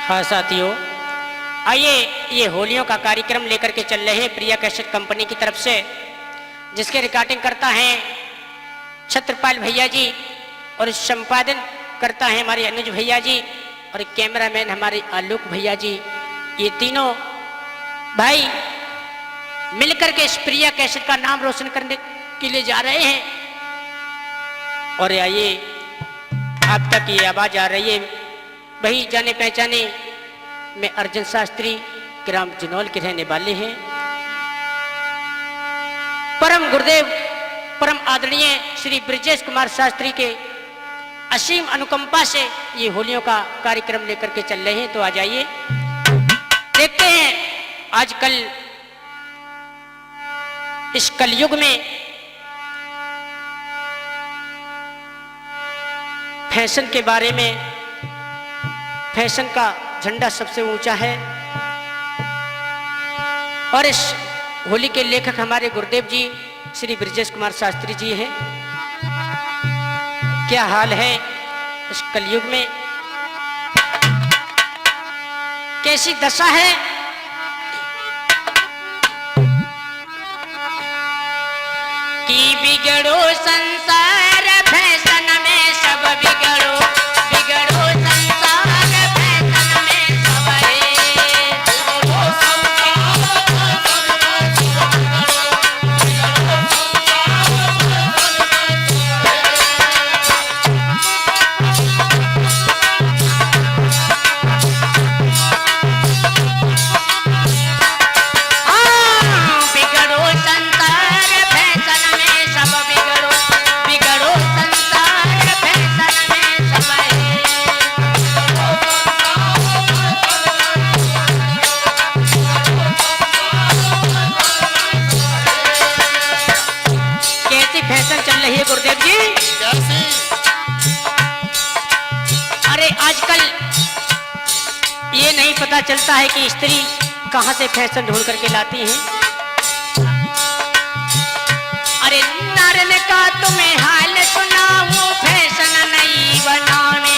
हाँ साथियों, आइए ये होलियों का कार्यक्रम लेकर के चल रहे हैं प्रिया कैसेट कंपनी की तरफ से, जिसके रिकॉर्डिंग करता है छत्रपाल भैया जी और संपादन करता है हमारे अनुज भैया जी और कैमरामैन हमारे आलोक भैया जी। ये तीनों भाई मिलकर के इस प्रिया कैसेट का नाम रोशन करने के लिए जा रहे हैं। और आइए आप तक ये आवाज आ रही है, वही जाने पहचाने में अर्जुन शास्त्री ग्राम जनौल के रहने वाले हैं। परम गुरुदेव परम आदरणीय श्री ब्रजेश कुमार शास्त्री के असीम अनुकंपा से ये होलियों का कार्यक्रम लेकर के चल रहे हैं। तो आ जाइए देखते हैं आजकल इस कलयुग में फैशन के बारे में। फैशन का झंडा सबसे ऊंचा है और इस होली के लेखक हमारे गुरुदेव जी श्री ब्रजेश कुमार शास्त्री जी हैं। क्या हाल है इस कलयुग में, कैसी दशा है। कि बिगड़ो संसार फैशन में सब बिगड़ो, बिगड़ो गुरुदेव जी। अरे आजकल ये नहीं पता चलता है कि स्त्री कहां से फैशन ढूंढ करके लाती है। अरे नारन का तुम्हें हाल सुनाऊं, फैशन नहीं बनाने।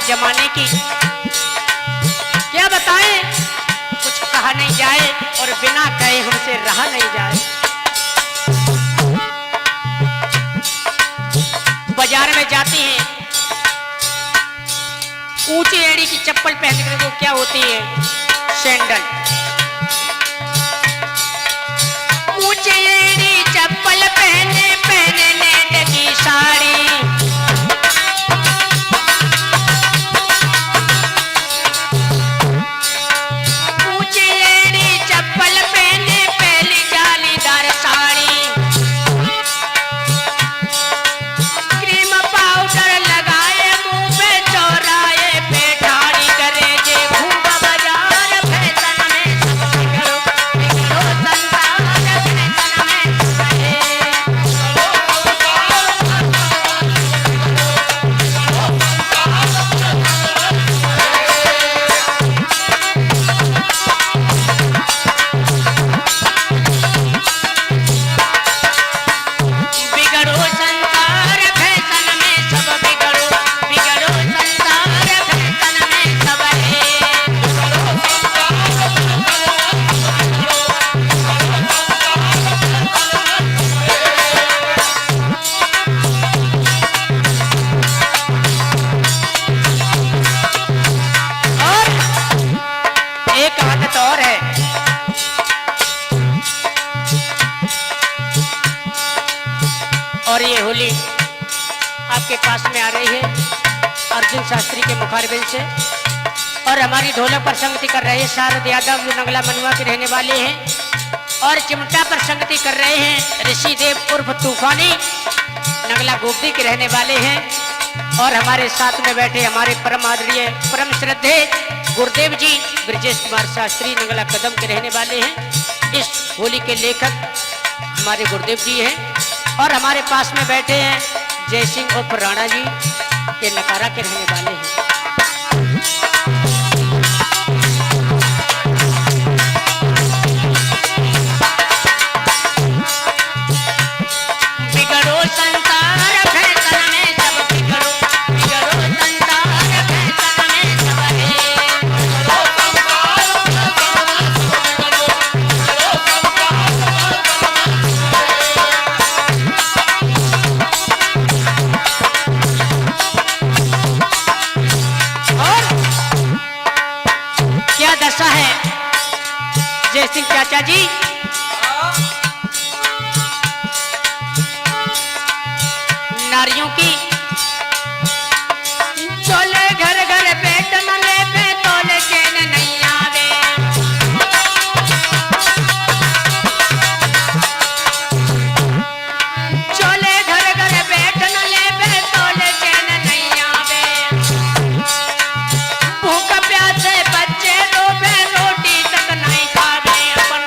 जमाने की क्या बताएं, कुछ कहा नहीं जाए और बिना कहे हमसे रहा नहीं जाए। बाजार में जाती हैं, ऊंची एड़ी की चप्पल पहन कर, वो क्या होती है, सैंडल। ऊंची एड़ी चप्पल पहने पहने नेट की साड़ी। ये होली आपके पास में आ रही है अर्जुन शास्त्री के मुखारबिन से। और हमारी ढोलक पर संगति कर रहे हैं शारद यादव जो नंगला मनुआ के रहने वाले हैं। और चिमटा पर संगति कर रहे हैं ऋषि देव उर्फ तूफानी नंगला गोपदी के रहने वाले हैं। और हमारे साथ में बैठे हमारे परम आदरणीय परम श्रद्धे गुरुदेव जी ब्रजेश कुमार शास्त्री नंगला कदम के रहने वाले हैं। इस होली के लेखक हमारे गुरुदेव जी हैं। और हमारे पास में बैठे हैं जय सिंह उर्फ राणा जी के नकारा के रहने वाले हैं। दशा है जय सिंह चाचा जी, नारियों की चोले घर घर पेट न ले पे तोले चैन नहीं आवे। चोले घर घर पेट न ले पे तोले चैन नहीं आवे। भूख प्यासे बच्चे रोबे रोटी तक नहीं खावे। अपन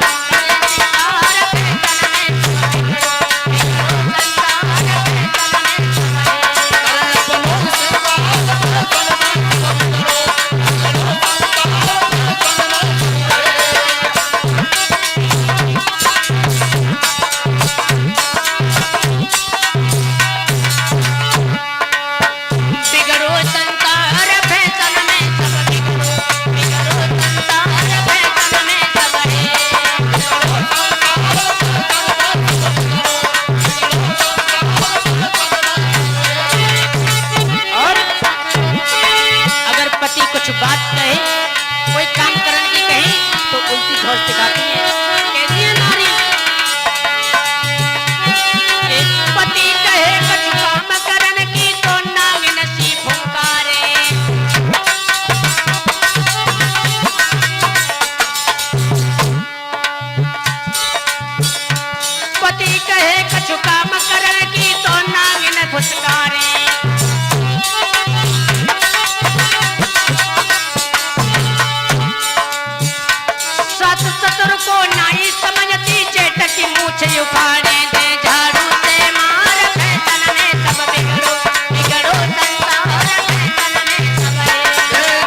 कुछ बात कहे कोई काम करने की कही तो उल्टी घोष दिखाती है। कैसी है नारी? एक पति कहे कुछ काम करने की तो नाम नसी फुंकारे। पति कहे कुछ काम करने की तो नाम न फुसकारे। ससुर को नाई समझती जेठ की मूछ उखाड़े दे। झाड़ू से मार फैशन में सब बिगड़ो बिगड़ो संसार फैशन में सब है।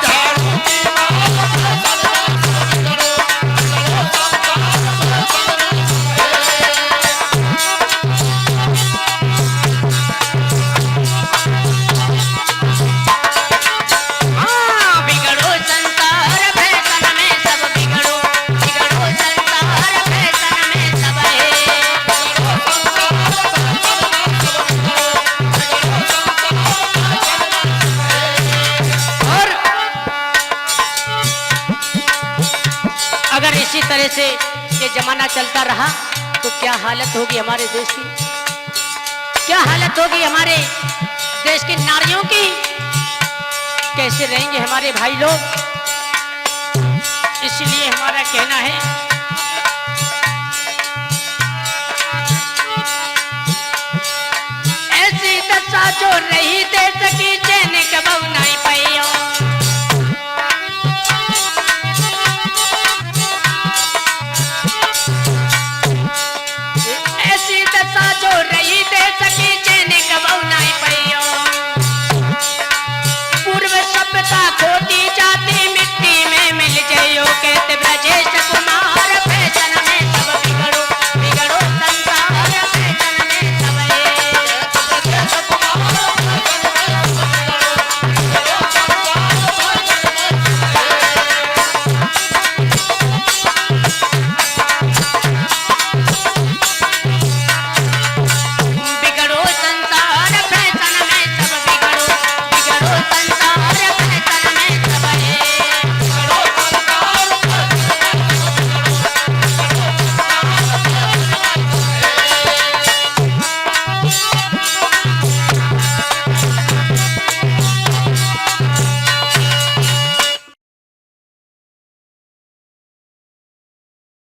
झाड़ू से मार फैशन में बिगड़ो संसार फैशन में सब बिगड़ो अगर इसी तरह से ये जमाना चलता रहा तो क्या हालत होगी हमारे देश की? क्या हालत होगी हमारे देश की नारियों की? कैसे रहेंगे हमारे भाई लोग? इसलिए हमारा कहना है